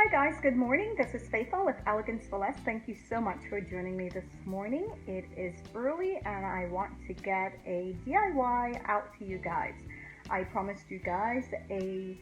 Hi guys, good morning. This is Faithlyn with Elegance. Thank you so much for joining me this morning. It is early and I want to get a DIY out to you guys. I promised you guys a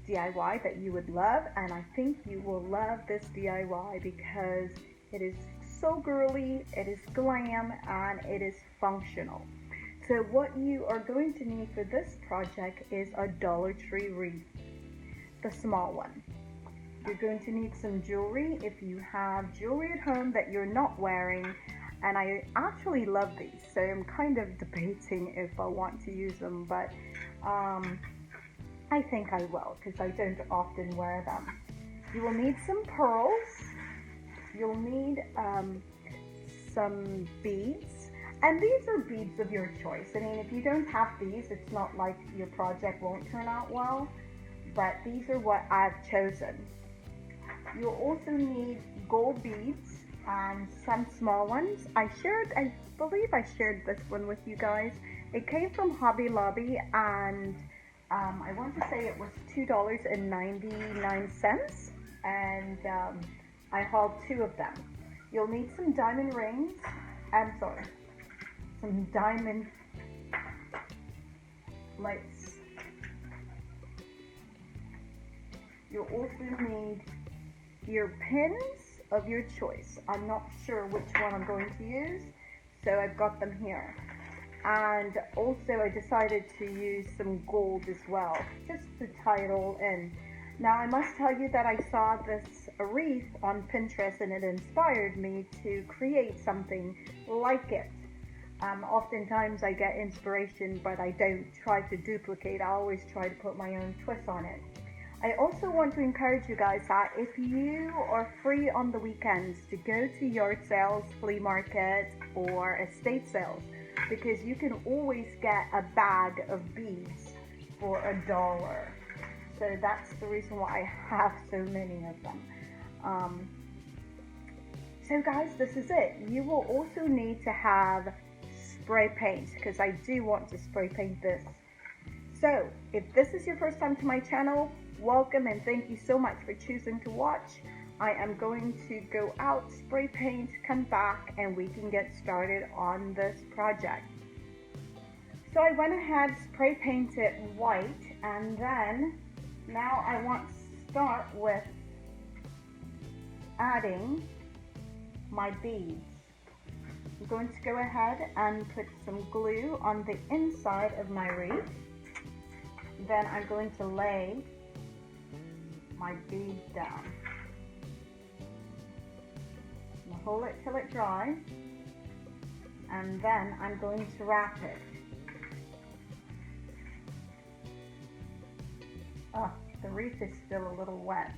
DIY that you would love, and I think you will love this DIY because it is so girly, it is glam, and it is functional. So what you are going to need for this project is a Dollar Tree wreath, the small one. You're going to need some jewelry if you have jewelry at home that you're not wearing, and I actually love these, so I'm kind of debating if I want to use them, but I think I will because I don't often wear them. You will need some pearls, you'll need some beads, and these are beads of your choice. I mean, if you don't have these, it's not like your project won't turn out well, but these are what I've chosen. You'll also need gold beads and some small ones. I believe I shared this one with you guys. It came from Hobby Lobby, and I want to say it was $2.99, and I hauled 2 of them. You'll need some diamond rings, some diamond lights. You'll also need your pins of your choice. I'm not sure which one I'm going to use, so I've got them here. And also I decided to use some gold as well, just to tie it all in. Now I must tell you that I saw this wreath on Pinterest and it inspired me to create something like it. Oftentimes I get inspiration, but I don't try to duplicate. I always try to put my own twist on it. I also want to encourage you guys that if you are free on the weekends to go to yard sales, flea market, or estate sales, because you can always get a bag of beads for $1. So that's the reason why I have so many of them. So guys, this is it. You will also need to have spray paint because I do want to spray paint this. So if this is your first time to my channel, welcome and thank you so much for choosing to watch. I am going to go out, spray paint, come back, and we can get started on this project. So I went ahead, spray painted white, and then now I want to start with adding my beads. I'm going to go ahead and put some glue on the inside of my wreath. Then I'm going to lay my beads down. I'm going to hold it till it dries, and then I'm going to wrap it. Oh, the wreath is still a little wet.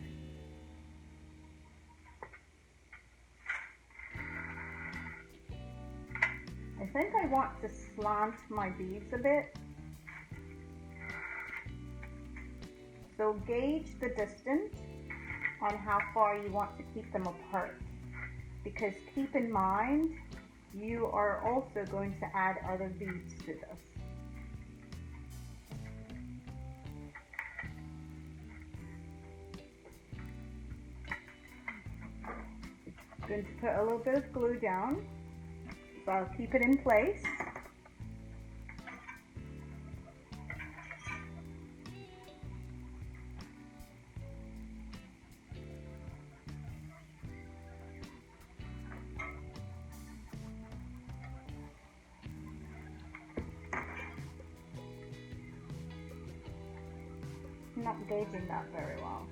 I think I want to slant my beads a bit. So gauge the distance on how far you want to keep them apart, because keep in mind you are also going to add other beads to this. I'm going to put a little bit of glue down, so I'll keep it in place. I'm not gauging that very well.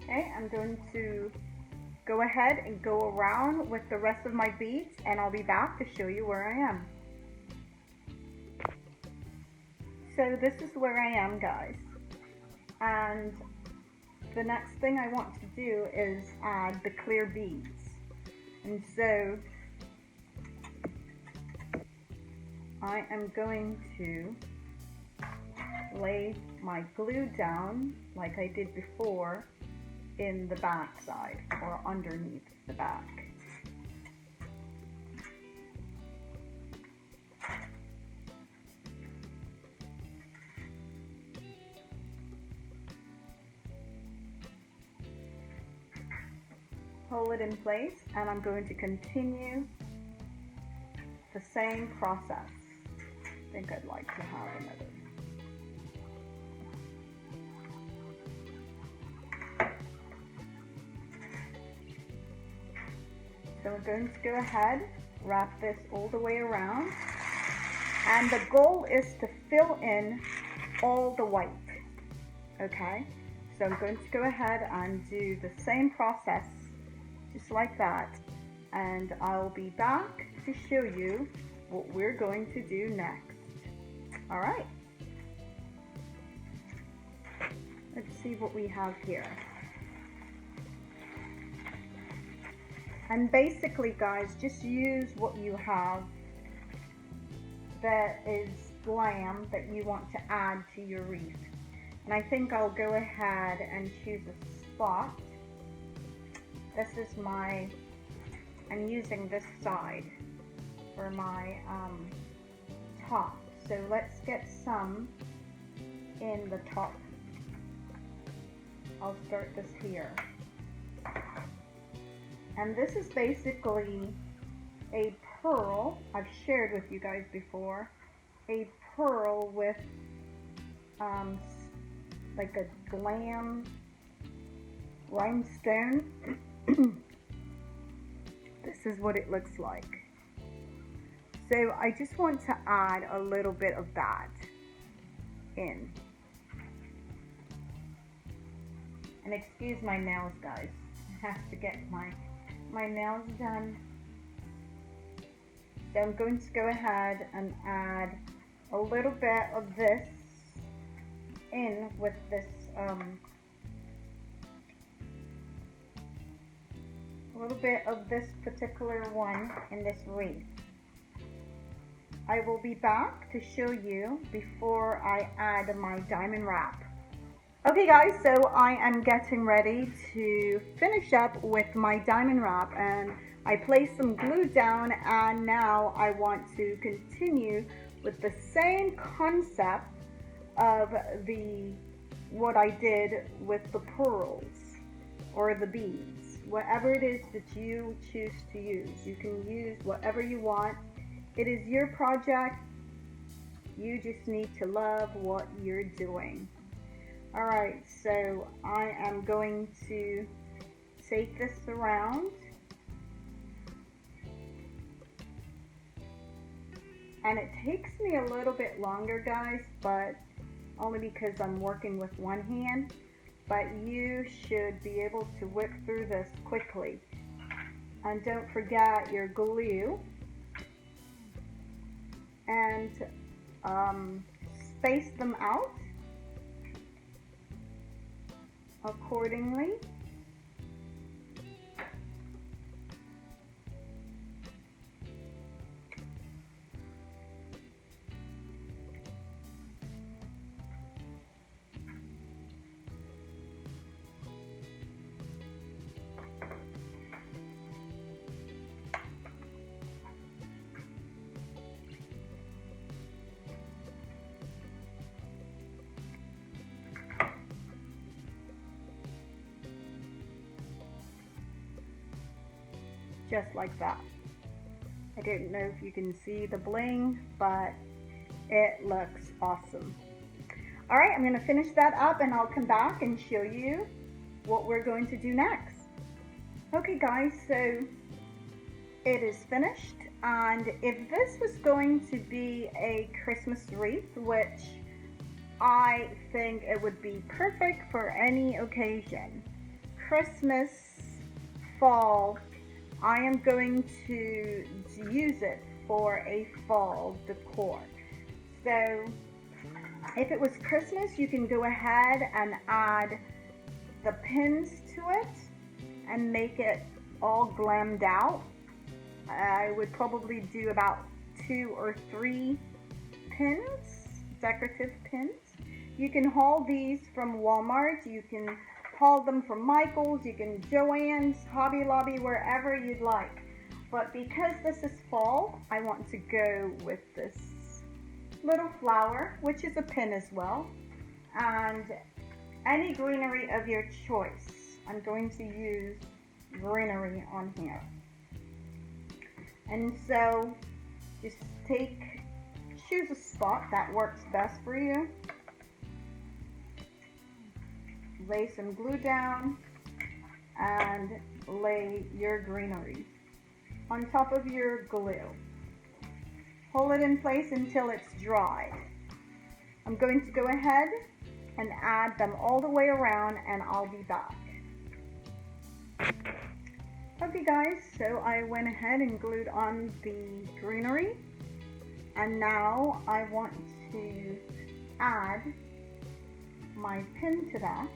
Okay, I'm going to go ahead and go around with the rest of my beads, and I'll be back to show you where I am. So this is where I am, guys. And the next thing I want to do is add the clear beads. And so I am going to lay my glue down like I did before in the back side or underneath the back. Hold it in place, and I'm going to continue the same process. I think I'd like to have another. So we're going to go ahead, wrap this all the way around, and the goal is to fill in all the white, okay? So I'm going to go ahead and do the same process, just like that, and I'll be back to show you what we're going to do next. All right, let's see what we have here. And basically, guys, just use what you have that is glam that you want to add to your wreath. And I think I'll go ahead and choose a spot. This is I'm using this side for my top. So let's get some in the top. I'll start this here. And this is basically a pearl. I've shared with you guys before. A pearl with like a glam rhinestone. This is what it looks like. So I just want to add a little bit of that in. And excuse my nails, guys. I have to get my nails done. So I'm going to go ahead and add a little bit of this in with this a little bit of this particular one in this wreath. I will be back to show you before I add my diamond wrap. Okay guys, so I am getting ready to finish up with my diamond wrap, and I placed some glue down, and now I want to continue with the same concept of what I did with the pearls or the beads. Whatever it is that you choose to use, you can use whatever you want. It is your project. You just need to love what you're doing. Alright, so I am going to take this around and it takes me a little bit longer, guys, but only because I'm working with one hand, but you should be able to whip through this quickly. And don't forget your glue, and space them out accordingly. Just like that. I don't know if you can see the bling, but it looks awesome. All right, I'm going to finish that up and I'll come back and show you what we're going to do next. Okay guys, so it is finished, and if this was going to be a Christmas wreath, which I think it would be perfect for any occasion, Christmas, fall, I am going to use it for a fall decor. So if it was Christmas, you can go ahead and add the pins to it and make it all glammed out. I would probably do about 2 or 3 pins, decorative pins. You can haul these from Walmart. You can haul them from Michael's, you can Joann's, Hobby Lobby, wherever you'd like. But because this is fall, I want to go with this little flower, which is a pin as well, and any greenery of your choice. I'm going to use Greenery on here. And so just choose a spot that works best for you. Lay some glue down and lay your greenery on top of your glue. Hold it in place until it's dried. I'm going to go ahead and add them all the way around, and I'll be back. Okay guys, so I went ahead and glued on the greenery, and now I want to add my pin to that.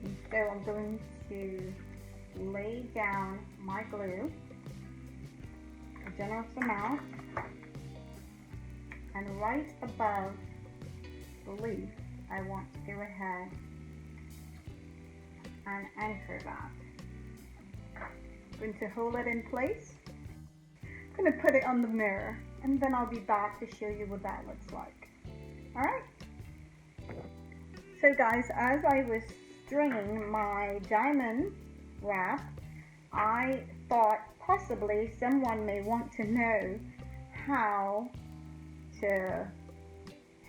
And so I'm going to lay down my glue, a generous amount, and right above the leaf, I want to go ahead and anchor that. I'm going to hold it in place. I'm going to put it on the mirror, and then I'll be back to show you what that looks like. Alright? So guys, as I was stringing my diamond wrap, I thought possibly someone may want to know how to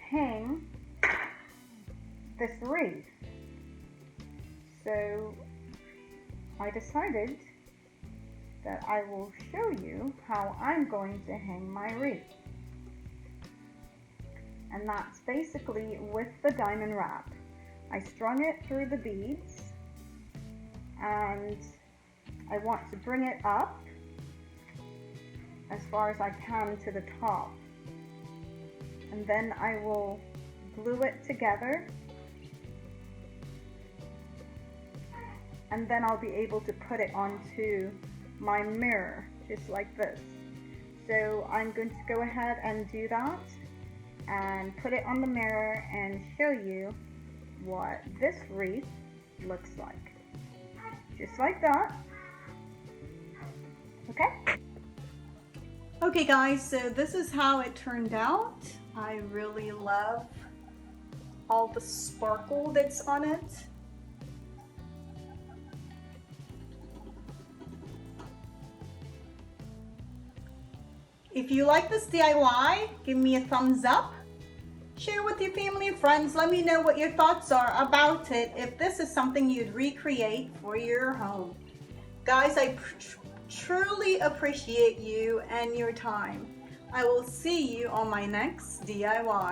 hang this wreath. So I decided that I will show you how I'm going to hang my wreath. And that's basically with the diamond wrap. I strung it through the beads, and I want to bring it up as far as I can to the top. And then I will glue it together, and then I'll be able to put it onto my mirror just like this. So I'm going to go ahead and do that and put it on the mirror and show you what this wreath looks like. Just like that. Okay? Okay guys, so this is how it turned out. I really love all the sparkle that's on it. If you like this DIY, give me a thumbs up. Share with your family and friends. Let me know what your thoughts are about it, if this is something you'd recreate for your home. Guys, I truly appreciate you and your time. I will see you on my next DIY.